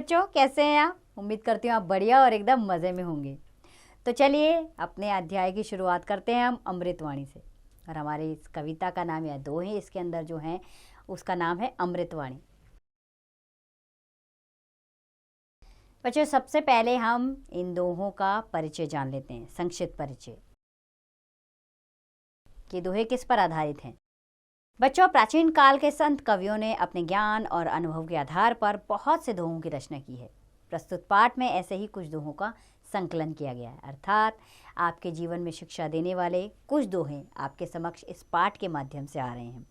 बच्चों, कैसे हैं आप? उम्मीद करती हूँ आप बढ़िया और एकदम मज़े में होंगे। तो चलिए अपने अध्याय की शुरुआत करते हैं हम अमृतवाणी से। और हमारी इस कविता का नाम या दो है इसके अंदर जो है उसका नाम है अमृतवाणी। बच्चों, सबसे पहले हम इन दोहों का परिचय जान लेते हैं, संक्षिप्त परिचय। कि दोहे किस पर आधारित हैं? बच्चों, प्राचीन काल के संत कवियों ने अपने ज्ञान और अनुभव के आधार पर बहुत से दोहों की रचना की है। प्रस्तुत पाठ में ऐसे ही कुछ दोहों का संकलन किया गया है, अर्थात आपके जीवन में शिक्षा देने वाले कुछ दोहे आपके समक्ष इस पाठ के माध्यम से आ रहे हैं।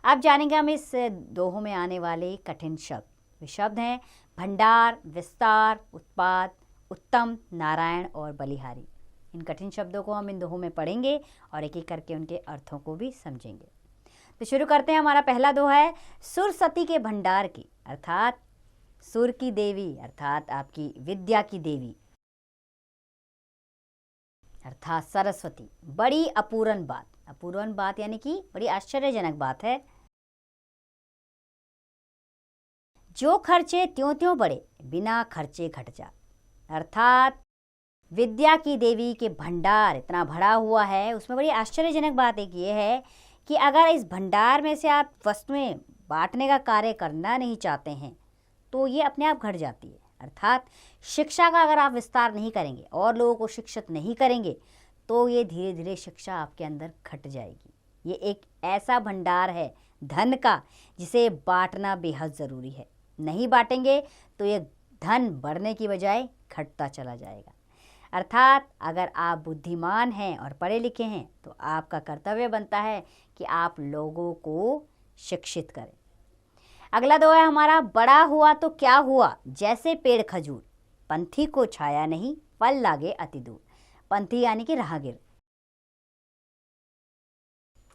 आप जानेंगे हम इस दोहों में आने वाले कठिन शब्द। वे शब्द हैं भंडार, विस्तार, उत्पाद, उत्तम, नारायण और बलिहारी। इन कठिन शब्दों को हम इन दोहों में पढ़ेंगे और एक एक करके उनके अर्थों को भी समझेंगे। तो शुरू करते हैं। हमारा पहला दोहा है सुरसती के भंडार की, अर्थात सुर की देवी, अर्थात आपकी विद्या की देवी, अर्थात सरस्वती। बड़ी अपूर्ण बात, अपूर्ण बात यानी कि बड़ी आश्चर्यजनक बात है। जो खर्चे त्यों त्यों बढ़े, बिना खर्चे घट जा, अर्थात विद्या की देवी के भंडार इतना भरा हुआ है, उसमें बड़ी आश्चर्यजनक बात एक ये है कि अगर इस भंडार में से आप वस्तुएं बांटने का कार्य करना नहीं चाहते हैं तो ये अपने आप घट जाती है। अर्थात शिक्षा का अगर आप विस्तार नहीं करेंगे और लोगों को शिक्षित नहीं करेंगे तो ये धीरे धीरे शिक्षा आपके अंदर घट जाएगी। ये एक ऐसा भंडार है धन का जिसे बांटना बेहद ज़रूरी है। नहीं बांटेंगे तो ये धन बढ़ने की बजाय घटता चला जाएगा। अर्थात अगर आप बुद्धिमान हैं और पढ़े लिखे हैं तो आपका कर्तव्य बनता है कि आप लोगों को शिक्षित करें। अगला दोहा है हमारा बड़ा हुआ तो क्या हुआ, जैसे पेड़ खजूर, पंथी को छाया नहीं, फल लागे अति दूर। पंथी यानी कि राहगीर।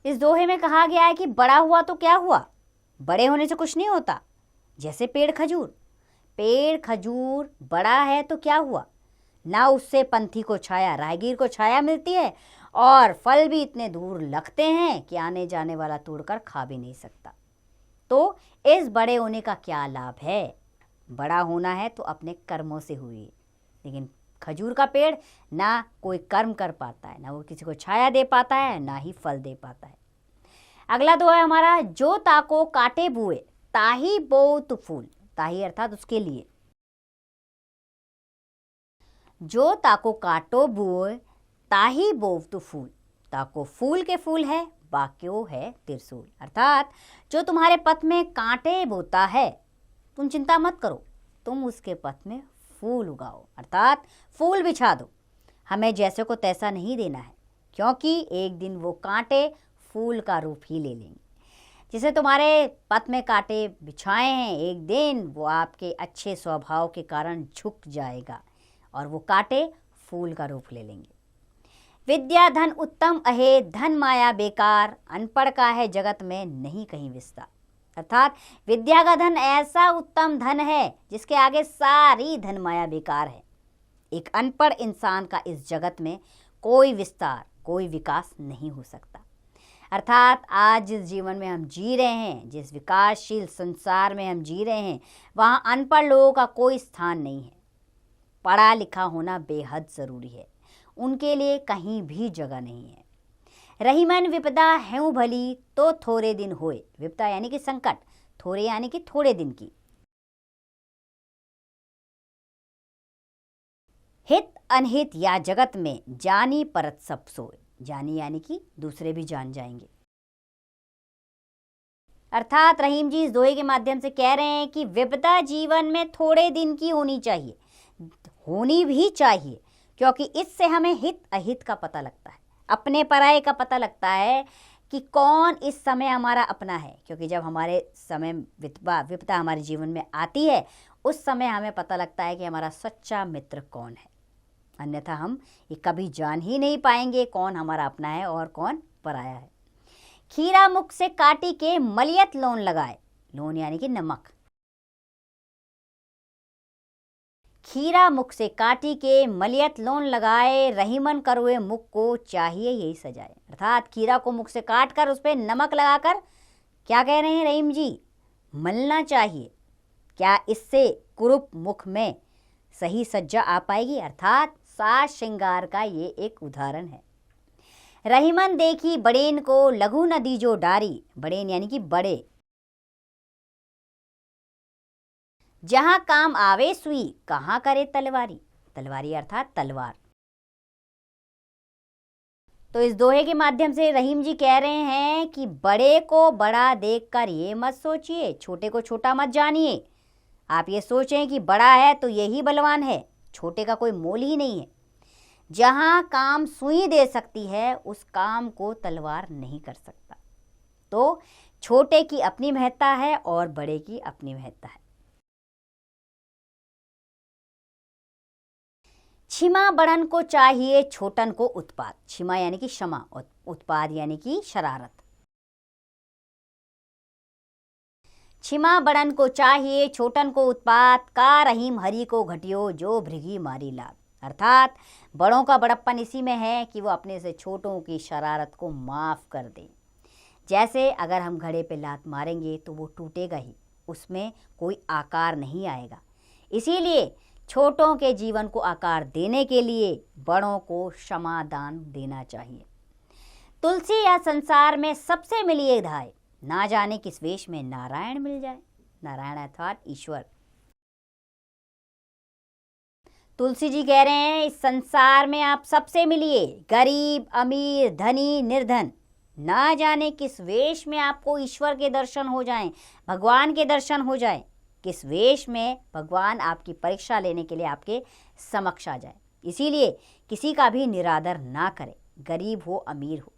इस दोहे में कहा गया है कि बड़ा हुआ तो क्या हुआ, बड़े होने से कुछ नहीं होता। जैसे पेड़ खजूर, पेड़ खजूर बड़ा है तो क्या हुआ, ना उससे पंथी को छाया, राहगीर को छाया मिलती है और फल भी इतने दूर लगते हैं कि आने जाने वाला तोड़कर खा भी नहीं सकता। तो इस बड़े होने का क्या लाभ है? बड़ा होना है तो अपने कर्मों से हुई, लेकिन खजूर का पेड़ ना कोई कर्म कर पाता है, ना वो किसी को छाया दे पाता है, ना ही फल दे पाता है। अगला दोहा है हमारा जो ताको काटे बुए, ताही बो तु फूल। ताही अर्थात उसके लिए। जो ताको काटो बुए, ताही बो तु फूल। ताको फूल के फूल है, बाक्यो है त्रिशूल। अर्थात जो तुम्हारे पथ में कांटे बोता है, तुम चिंता मत करो, तुम उसके पथ में फूल उगाओ, अर्थात फूल बिछा दो। हमें जैसे को तैसा नहीं देना है, क्योंकि एक दिन वो कांटे फूल का रूप ही ले लेंगे। जिसे तुम्हारे पथ में कांटे बिछाए हैं, एक दिन वो आपके अच्छे स्वभाव के कारण झुक जाएगा और वो कांटे फूल का रूप ले लेंगे। विद्या धन उत्तम अहे, धन माया बेकार, अनपढ़ का है जगत में नहीं कहीं विस्तार। अर्थात विद्या का धन ऐसा उत्तम धन है जिसके आगे सारी धन माया बेकार है। एक अनपढ़ इंसान का इस जगत में कोई विस्तार, कोई विकास नहीं हो सकता। अर्थात आज जिस जीवन में हम जी रहे हैं, जिस विकासशील संसार में हम जी रहे हैं, वहाँ अनपढ़ लोगों का कोई स्थान नहीं है। पढ़ा लिखा होना बेहद ज़रूरी है, उनके लिए कहीं भी जगह नहीं है। रही मन विपदा है भली, तो थोड़े दिन होए। विपदा यानी कि संकट, थोड़े यानी कि थोड़े दिन की। हित अनहित या जगत में, जानी परत सब सोए। जानी यानी कि दूसरे भी जान जाएंगे। अर्थात रहीम जी इस दोहे के माध्यम से कह रहे हैं कि विपदा जीवन में थोड़े दिन की होनी चाहिए, होनी भी चाहिए, क्योंकि इससे हमें हित अहित का पता लगता है, अपने पराये का पता लगता है कि कौन इस समय हमारा अपना है। क्योंकि जब हमारे समय विपदा हमारे जीवन में आती है, उस समय हमें पता लगता है कि हमारा सच्चा मित्र कौन है। अन्यथा हम ये कभी जान ही नहीं पाएंगे कौन हमारा अपना है और कौन पराया है। खीरा मुख से काटी के मलियत लोन लगाए। लोन यानी कि नमक। खीरा मुख से काटी के मलियत लोन लगाए, रहीमन करोए मुख को चाहिए यही सजाए। अर्थात खीरा को मुख से काट कर उस पर नमक लगाकर क्या कह रहे हैं रहीम जी, मलना चाहिए। क्या इससे कुरूप मुख में सही सज्जा आ पाएगी? अर्थात साज श्रृंगार का ये एक उदाहरण है। रहीमन देखी बड़ेन को लघु न दीजो डारी, बड़ेन यानी कि बड़े। जहां काम आवे सुई, कहाँ करे तलवारी, तलवारी अर्थात तलवार। तो इस दोहे के माध्यम से रहीम जी कह रहे हैं कि बड़े को बड़ा देखकर ये मत सोचिए, छोटे को छोटा मत जानिए। आप ये सोचें कि बड़ा है तो यही बलवान है, छोटे का कोई मोल ही नहीं है। जहां काम सुई दे सकती है उस काम को तलवार नहीं कर सकता। तो छोटे की अपनी महत्ता है और बड़े की अपनी महत्ता है। क्षमा बड़न को चाहिए छोटन को उत्पात। क्षमा यानी कि क्षमा और उत्पाद यानी कि शरारत। क्षमा बड़न को चाहिए छोटन को उत्पात, का रहीम हरि को घटियो जो भृगी मारी लात। अर्थात बड़ों का बड़प्पन इसी में है कि वो अपने से छोटों की शरारत को माफ़ कर दें। जैसे अगर हम घड़े पे लात मारेंगे तो वो टूटेगा ही, उसमें कोई आकार नहीं आएगा। इसीलिए छोटों के जीवन को आकार देने के लिए बड़ों को क्षमा दान देना चाहिए। तुलसी या संसार में सबसे मिली एक धाय, ना जाने किस वेश में नारायण मिल जाए। नारायण अर्थात ईश्वर। तुलसी जी कह रहे हैं इस संसार में आप सबसे मिलिए, गरीब अमीर धनी निर्धन, ना जाने किस वेश में आपको ईश्वर के दर्शन हो जाएं, भगवान के दर्शन हो जाएं। किस वेश में भगवान आपकी परीक्षा लेने के लिए आपके समक्ष आ जाए। इसीलिए किसी का भी निरादर ना करें, गरीब हो अमीर हो।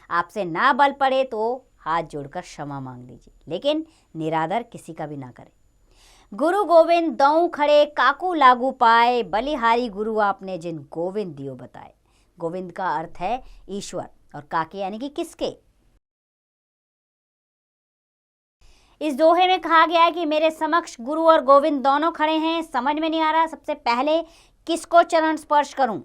आपसे ना बल पड़े तो हाथ जोड़कर क्षमा मांग लीजिए, लेकिन निरादर किसी का भी ना करें। गुरु गोविंद दऊ खड़े काकू लागू पाए, बलिहारी गुरु आपने जिन गोविंद दियो बताए। गोविंद का अर्थ है ईश्वर और काके यानी कि किसके। इस दोहे में कहा गया है कि मेरे समक्ष गुरु और गोविंद दोनों खड़े हैं, समझ में नहीं आ रहा सबसे पहले किसको चरण स्पर्श करूं।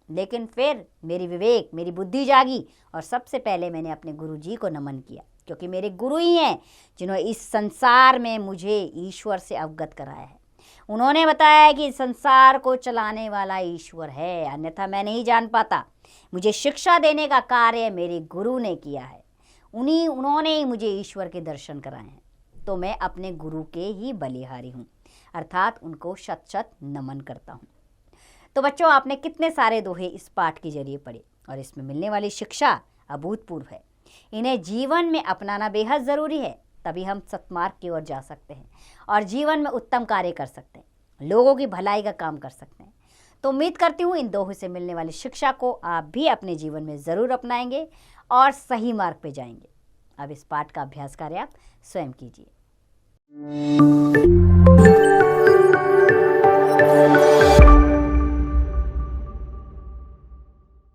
लेकिन फिर मेरी विवेक, मेरी बुद्धि जागी और सबसे पहले मैंने अपने गुरु जी को नमन किया, क्योंकि मेरे गुरु ही हैं जिन्होंने इस संसार में मुझे ईश्वर से अवगत कराया है। उन्होंने बताया कि संसार को चलाने वाला ईश्वर है, अन्यथा मैं नहीं जान पाता। मुझे शिक्षा देने का कार्य मेरे गुरु ने किया है, उन्होंने ही मुझे ईश्वर के दर्शन कराए हैं। तो मैं अपने गुरु के ही बलिहारी हूँ, अर्थात उनको शत शत नमन करता हूँ। तो बच्चों, आपने कितने सारे दोहे इस पाठ के जरिए पढ़े और इसमें मिलने वाली शिक्षा अभूतपूर्व है। इन्हें जीवन में अपनाना बेहद ज़रूरी है, तभी हम सत्मार्ग की ओर जा सकते हैं और जीवन में उत्तम कार्य कर सकते हैं, लोगों की भलाई का काम कर सकते हैं। तो उम्मीद करती हूँ इन दोहों से मिलने वाली शिक्षा को आप भी अपने जीवन में ज़रूर अपनाएंगे और सही मार्ग पे जाएंगे। अब इस पाठ का अभ्यास कार्य आप स्वयं कीजिए।